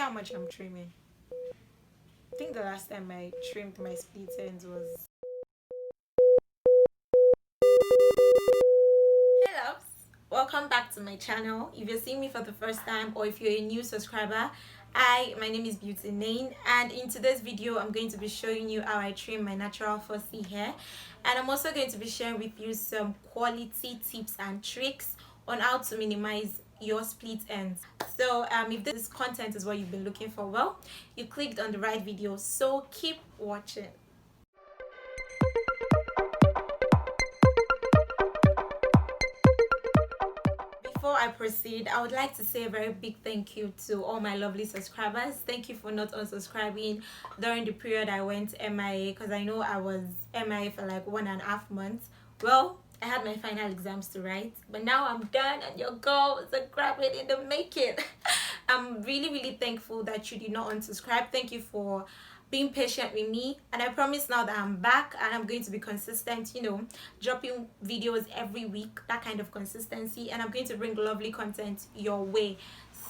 how much I'm trimming. I think the last time I trimmed my split ends was... Hello, welcome back to my channel. If you're seeing me for the first time or if you're a new subscriber, my name is Beauty Nain, and in today's video I'm going to be showing you how I trim my natural fussy hair, and I'm also going to be sharing with you some quality tips and tricks on how to minimize your split ends. So if this content is what you've been looking for, well, you clicked on the right video, so keep watching. Before I proceed, I would like to say a very big thank you to all my lovely subscribers. Thank you for not unsubscribing during the period I went MIA, because I know I was MIA for like 1.5 months. Well, I had my final exams to write, but now I'm done and your girl is a graduate in the making. I'm really thankful that you did not unsubscribe. Thank you for being patient with me, and I promise now that I'm back and I'm going to be consistent, dropping videos every week, that kind of consistency, and I'm going to bring lovely content your way.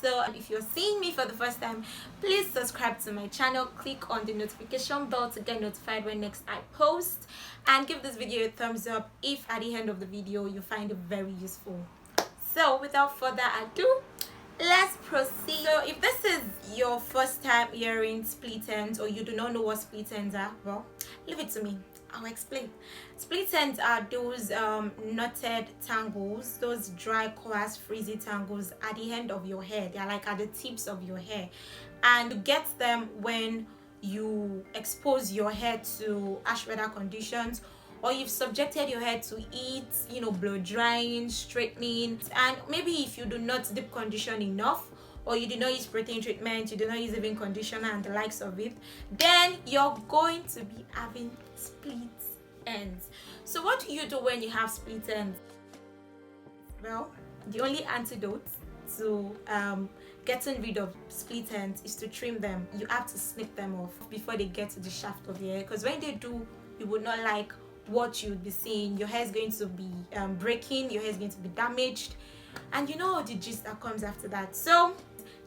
So if you're seeing me for the first time, please subscribe to my channel, click on the notification bell to get notified when next I post, and give this video a thumbs up if at the end of the video you find it very useful. So without further ado, let's proceed. So if this is your first time hearing split ends, or you do not know what split ends are, well, leave it to me, I'll explain. Split ends are those knotted tangles, those dry, coarse, frizzy tangles at the end of your hair. They're like at the tips of your hair, and you get them when you expose your hair to harsh weather conditions, or you've subjected your hair to heat, blow drying, straightening, and maybe if you do not deep condition enough, or you do not use protein treatment, you do not use even conditioner and the likes of it, then you're going to be having split ends. So what do you do when you have split ends? Well, the only antidote to getting rid of split ends is to trim them. You have to snip them off before they get to the shaft of your hair, because when they do, you would not like what you'd be seeing. Your hair is going to be breaking, your hair is going to be damaged, and you know the gist that comes after that. So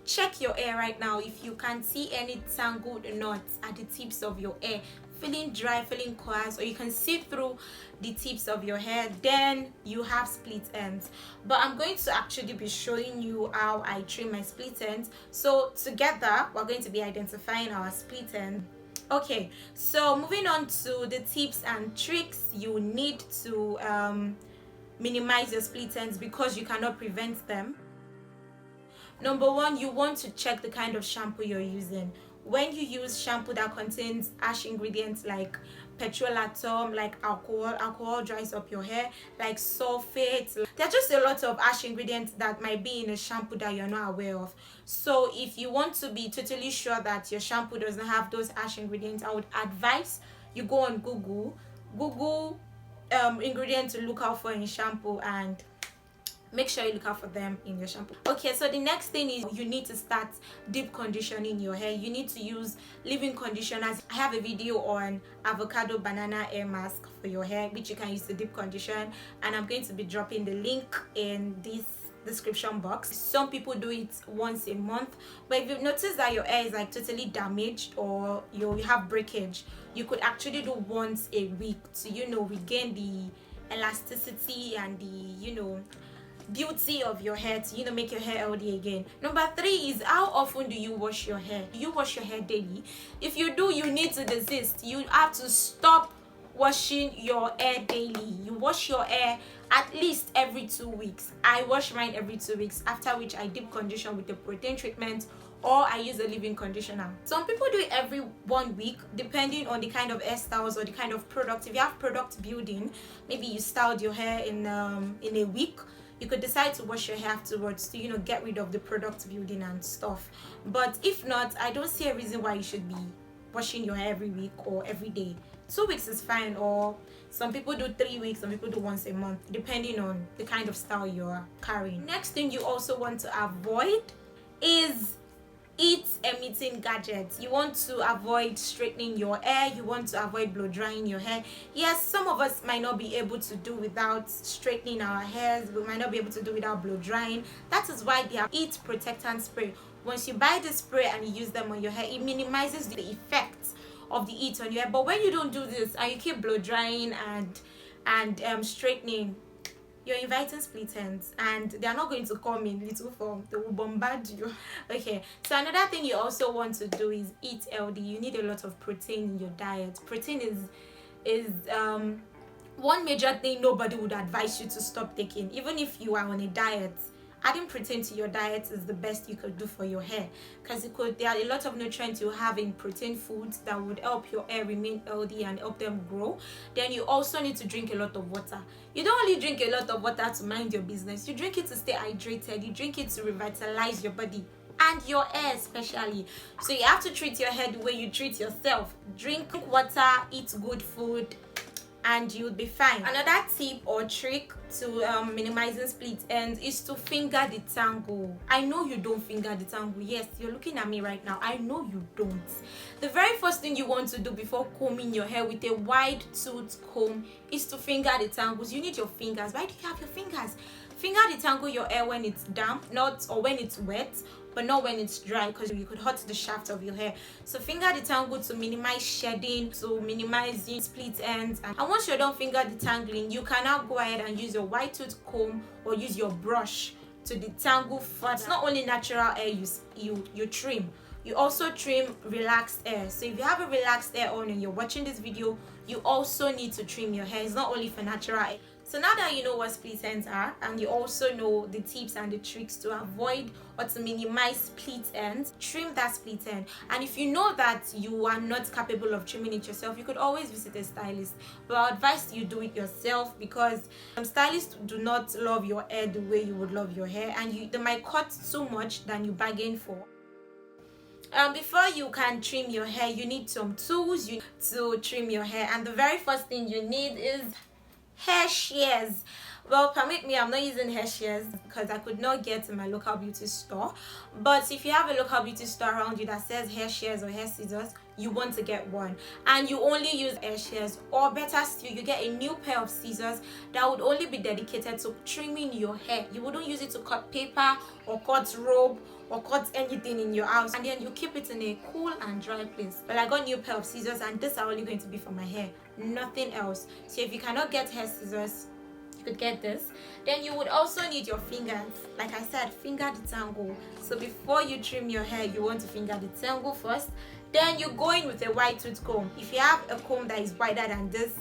check your hair right now. If you can see any tangled knots at the tips of your hair, feeling dry, feeling coarse, or you can see through the tips of your hair, then you have split ends. But I'm going to actually be showing you how I trim my split ends. So together we're going to be identifying our split ends. Okay, so moving on to the tips and tricks you need to minimize your split ends, because you cannot prevent them. Number one, you want to check the kind of shampoo you're using. When you use shampoo that contains harsh ingredients like petrolatum, like alcohol dries up your hair, like sulfates, there are just a lot of harsh ingredients that might be in a shampoo that you're not aware of. So if you want to be totally sure that your shampoo doesn't have those harsh ingredients, I would advise you go on Google ingredients to look out for in shampoo, and make sure you look out for them in your shampoo. Okay, so the next thing is you need to start deep conditioning your hair. You need to use leave-in conditioners. I have a video on avocado banana hair mask for your hair, which you can use to deep condition, and I'm going to be dropping the link in this description box. Some people do it once a month, but if you've noticed that your hair is like totally damaged, or you have breakage, you could actually do once a week to regain the elasticity and the beauty of your hair, to make your hair healthy again. Number 3 is, how often do you wash your hair? Do you wash your hair daily? If you do, you need to desist. You have to stop washing your hair daily. You wash your hair at least every 2 weeks. I wash mine every 2 weeks, after which I deep condition with a protein treatment, or I use a leave-in conditioner. Some people do it every 1 week, depending on the kind of hairstyles or the kind of product. If you have product building, maybe you styled your hair in a week, you could decide to wash your hair afterwards to get rid of the product building and stuff. But if not, I don't see a reason why you should be washing your hair every week or every day. 2 weeks is fine, or some people do 3 weeks, some people do once a month, depending on the kind of style you're carrying. Next thing you also want to avoid is heat emitting gadgets. You want to avoid straightening your hair, you want to avoid blow drying your hair. Yes, some of us might not be able to do without straightening our hairs, we might not be able to do without blow drying. That is why they have heat protectant spray. once you buy the spray and you use them on your hair, it minimizes the effects of the heat on your hair. But when you don't do this and you keep blow drying and straightening, you're inviting split ends, and they're not going to come in little form. They will bombard you. Okay, so another thing you also want to do is eat healthy. You need a lot of protein in your diet. Protein is one major thing nobody would advise you to stop taking. Even if you are on a diet, adding protein to your diet is the best you could do for your hair, because there are a lot of nutrients you have in protein foods that would help your hair remain healthy and help them grow. Then you also need to drink a lot of water. You don't only drink a lot of water to mind your business, you drink it to stay hydrated, you drink it to revitalize your body and your hair especially. So you have to treat your hair the way you treat yourself. Drink water, eat good food, and you'll be fine. Another tip or trick to minimizing split ends is to finger detangle. I know you don't finger detangle. Yes, you're looking at me right now. I know you don't. The very first thing you want to do before combing your hair with a wide tooth comb is to finger detangles. You need your fingers. Why do you have your fingers? Finger detangle your hair when it's damp, or when it's wet, but not when it's dry, because you could hurt the shaft of your hair. So finger detangle to minimize shedding, to minimize split ends. And once you're done finger detangling, you can now go ahead and use your wide tooth comb or use your brush to detangle further. It's not only natural hair you trim, you also trim relaxed hair. So if you have a relaxed hair on and you're watching this video, you also need to trim your hair. It's not only for natural hair. So now that you know what split ends are, and you also know the tips and the tricks to avoid or to minimize split ends, trim that split end. And if you know that you are not capable of trimming it yourself, you could always visit a stylist. But I advise you do it yourself, because stylists do not love your hair the way you would love your hair, and they might cut too much than you bargain for. Before you can trim your hair, you need some tools to trim your hair, and the very first thing you need is hair shears. Well, permit me, I'm not using hair shears because I could not get in my local beauty store. But if you have a local beauty store around you that says hair shears or hair scissors, you want to get one. And you only use hair shears, or better still, you get a new pair of scissors that would only be dedicated to trimming your hair. You wouldn't use it to cut paper or cut rope or cut anything in your house, and then you keep it in a cool and dry place. But I got a new pair of scissors, and these are only going to be for my hair, nothing else. So if you cannot get hair scissors, you could get this. Then you would also need your fingers. Like I said, finger detangle. So before you trim your hair, you want to finger detangle first. Then you go in with a wide tooth comb. If you have a comb that is wider than this,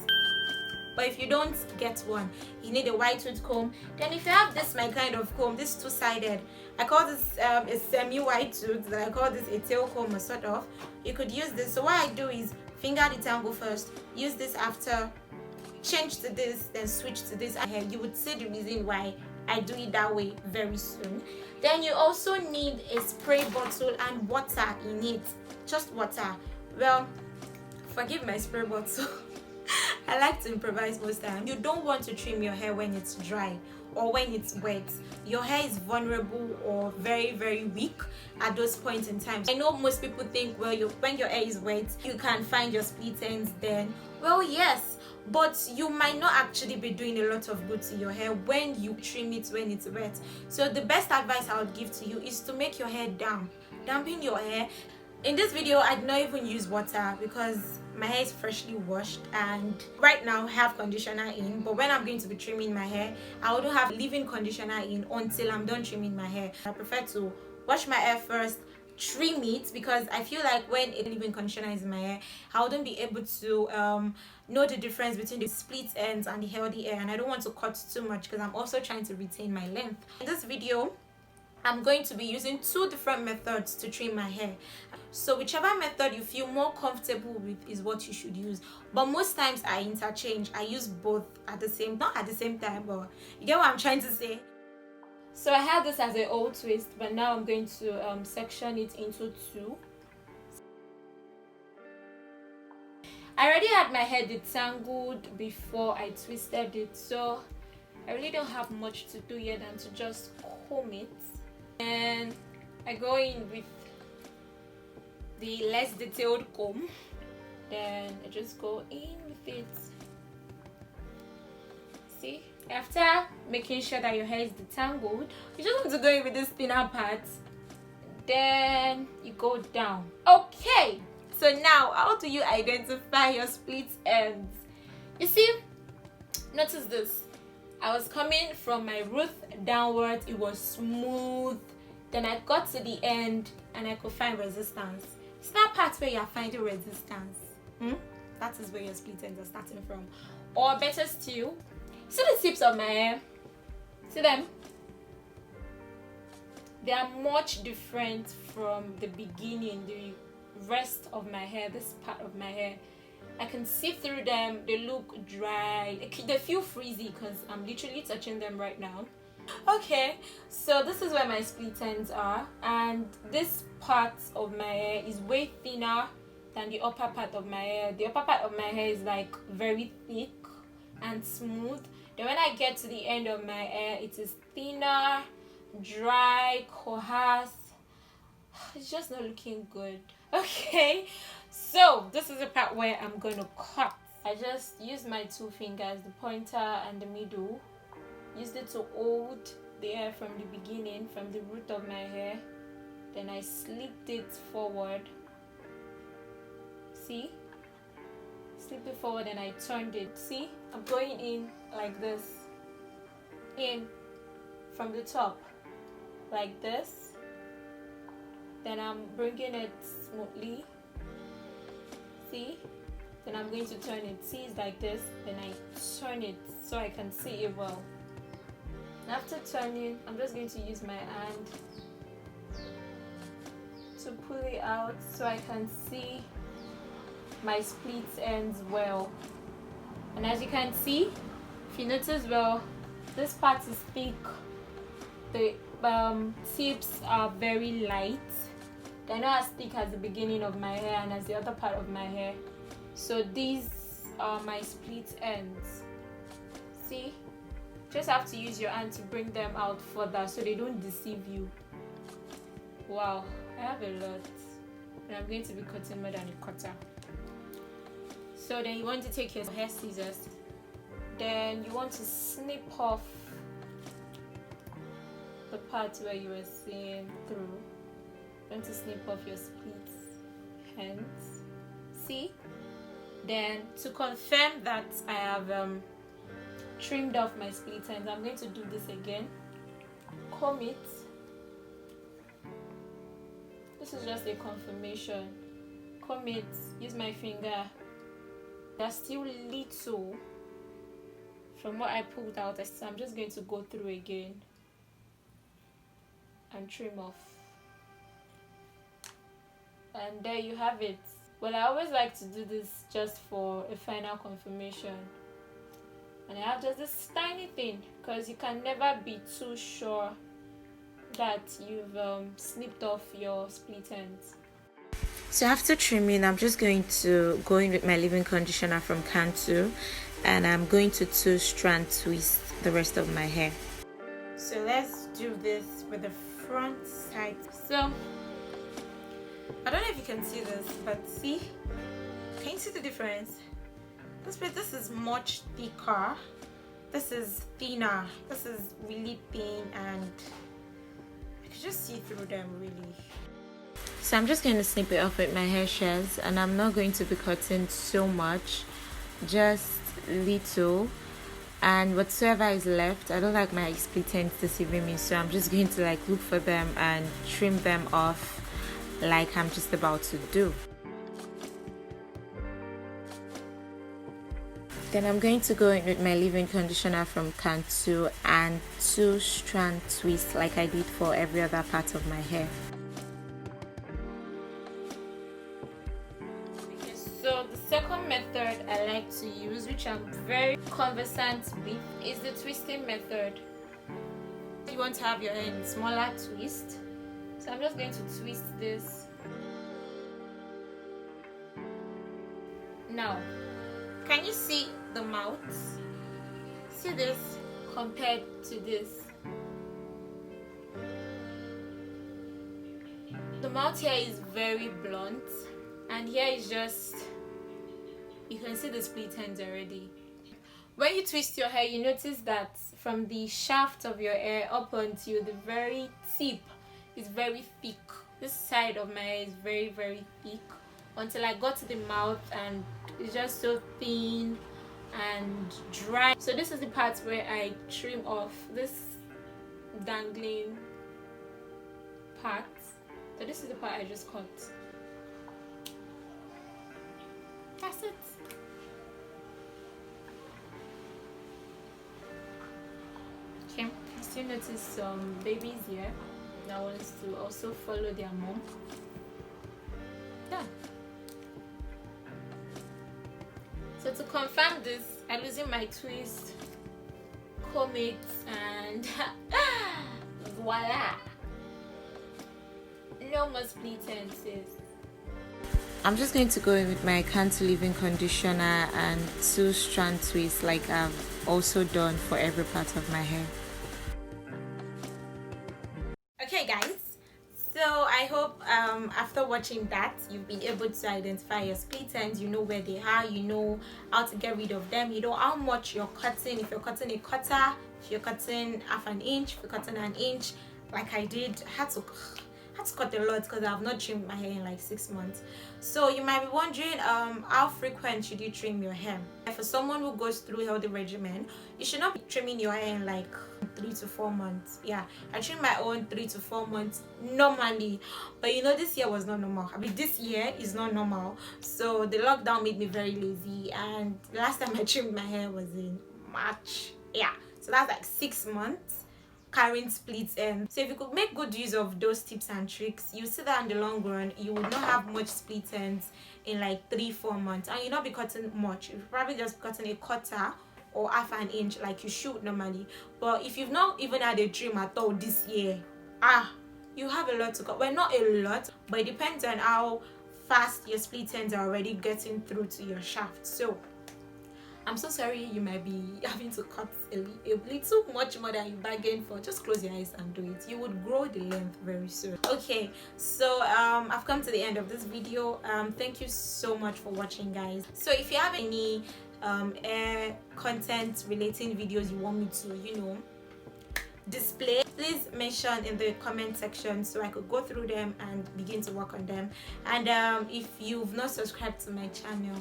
but if you don't, get one. You need a wide tooth comb. Then if you have this my kind of comb, this two-sided, I call this a semi-wide tooth, that I call this a tail comb or sort of, you could use this. So what I do is finger detangle first, use this after, change to this, then switch to this. And you would see the reason why I do it that way very soon. Then you also need a spray bottle and water in it. Just water. Well, forgive my spray bottle. I like to improvise most time. You don't want to trim your hair when it's dry or when it's wet. Your hair is vulnerable or very, very weak at those points in time. I know most people think, well, when your hair is wet, you can find your split ends then. Well, yes, but you might not actually be doing a lot of good to your hair when you trim it when it's wet. So the best advice I would give to you is to make your hair damp. Dampen your hair. In this video, I did not even use water because my hair is freshly washed, and right now I have conditioner in, but when I'm going to be trimming my hair, I wouldn't have leave-in conditioner in until I'm done trimming my hair. I prefer to wash my hair first, trim it, because I feel like when a leave-in conditioner is in my hair, I wouldn't be able to know the difference between the split ends and the healthy hair, and I don't want to cut too much because I'm also trying to retain my length. In this video, I'm going to be using two different methods to trim my hair. So whichever method you feel more comfortable with is what you should use. But most times I interchange. I use both at the same, not at the same time, but you get what I'm trying to say. So I have this as an old twist, but now I'm going to section it into two. I already had my hair detangled before I twisted it, so I really don't have much to do here than to just comb it. And I go in with the less detailed comb, then I just go in with it. See, after making sure that your hair is detangled, you just want to go in with this thinner part. then you go down. Okay, so now how do you identify your split ends? You see, notice this. I was coming from my root downwards, it was smooth. Then I got to the end and I could find resistance. It's that part where you're finding resistance. That is where your split ends are starting from. Or better still, see the tips of my hair? See them? They are much different from the beginning, the rest of my hair, this part of my hair. I can see through them. They look dry. They feel frizzy because I'm literally touching them right now. Okay, so this is where my split ends are, and this part of my hair is way thinner than the upper part of my hair. The upper part of my hair is like very thick and smooth. Then when I get to the end of my hair, it is thinner, dry, coarse. It's just not looking good. Okay, so this is the part where I'm going to cut. I just use my two fingers, the pointer and the middle. Used it to hold the hair from the beginning, from the root of my hair. Then I slipped it forward. See? Slip it forward and I turned it. See? I'm going in like this. In from the top. Like this. Then I'm bringing it smoothly. See? Then I'm going to turn it. See, it's like this. Then I turn it so I can see it well. After turning, I'm just going to use my hand to pull it out so I can see my split ends well. And as you can see, if you notice well, this part is thick. The tips are very light. They're not as thick as the beginning of my hair and as the other part of my hair. So these are my split ends. See? Just have to use your hand to bring them out further so they don't deceive you. Wow, I have a lot. And I'm going to be cutting more than a cutter. So then you want to take your hair scissors. Then you want to snip off the part where you were seeing through. You want to snip off your split ends. See? Then to confirm that I have trimmed off my split ends, I'm going to do this again. Comb it. This is just a confirmation. Comb it. Use my finger. There's still little from what I pulled out, so I'm just going to go through again and trim off. And there you have it. Well, I always like to do this just for a final confirmation. And I have just this tiny thing because you can never be too sure that you've snipped off your split ends. So after trimming, I'm just going to go in with my leave-in conditioner from Cantu, and I'm going to 2-strand twist the rest of my hair. So let's do this with the front side. So I don't know if you can see this, but see? Can you see the difference? This is much thicker. This is thinner. This is really thin, and I can just see through them really. So I'm just going to snip it off with my hair shears, and I'm not going to be cutting so much, just little. And whatsoever is left, I don't like my split ends deceiving me, so I'm just going to look for them and trim them off like I'm just about to do. Then I'm going to go in with my leave-in conditioner from Cantu and 2-strand twist like I did for every other part of my hair. Okay, so the second method I like to use, which I'm very conversant with, is the twisting method. You want to have your hair in smaller twist, so I'm just going to twist this. Now, can you see the mouth? See this compared to this. The mouth here is very blunt, and here is just, you can see the split ends already. When you twist your hair, you notice that from the shaft of your hair up onto the very tip is very thick. this side of my hair is very very thick until I got to the mouth, and it's just so thin and dry. So this is the part where I trim off this dangling part. So this is the part I just cut. That's it. Okay, I still notice some babies here that wants to also follow their mom. Yeah. So to confirm this, I'm using my twist, comb it, and voila! No more split ends. I'm just going to go in with my cantilever conditioner and 2-strand twist like I've also done for every part of my hair. Okay guys, so I hope after watching that you've been able to identify your split ends. You know where they are, you know how to get rid of them, you know how much you're cutting. If you're cutting a quarter, if you're cutting half an inch, if you're cutting an inch like I did, I had to cut a lot because I have not trimmed my hair in like 6 months. So you might be wondering how frequent should you trim your hair. For someone who goes through healthy regimen, you should not be trimming your hair in like 3 to 4 months. Yeah, I trim my own 3 to 4 months normally, but you know this year was not normal. I mean, this year is not normal. So the lockdown made me very lazy, and the last time I trimmed my hair was in March. Yeah, so that's like 6 months carrying split ends. So if you could make good use of those tips and tricks, you see that in the long run you would not have much split ends in like 3-4 months, and you'll not be cutting much. You're probably just cutting a quarter or half an inch like you should normally. But if you've not even had a trim at all this year, you have a lot to cut. Well, not a lot, but it depends on how fast your split ends are already getting through to your shaft. So I'm so sorry you might be having to cut a little much more than you bargained for. Just close your eyes and do it. You would grow the length very soon. Okay, so I've come to the end of this video. Thank you so much for watching, guys. So if you have any hair content relating videos you want me to, you know, display, please mention in the comment section so I could go through them and begin to work on them. And if you've not subscribed to my channel,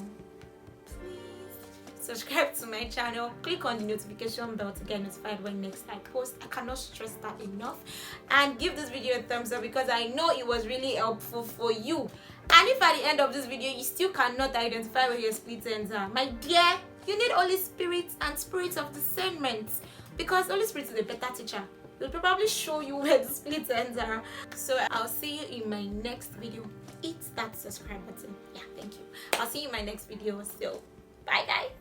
subscribe to my channel, click on the notification bell to get notified when next I post. I cannot stress that enough. And give this video a thumbs up because I know it was really helpful for you. And if at the end of this video you still cannot identify where your split ends are, my dear, you need Holy Spirit and Spirit of discernment, because Holy Spirit is a better teacher. He'll probably show you where the split ends are. So I'll see you in my next video. Hit that subscribe button. Yeah, thank you. I'll see you in my next video. So bye guys.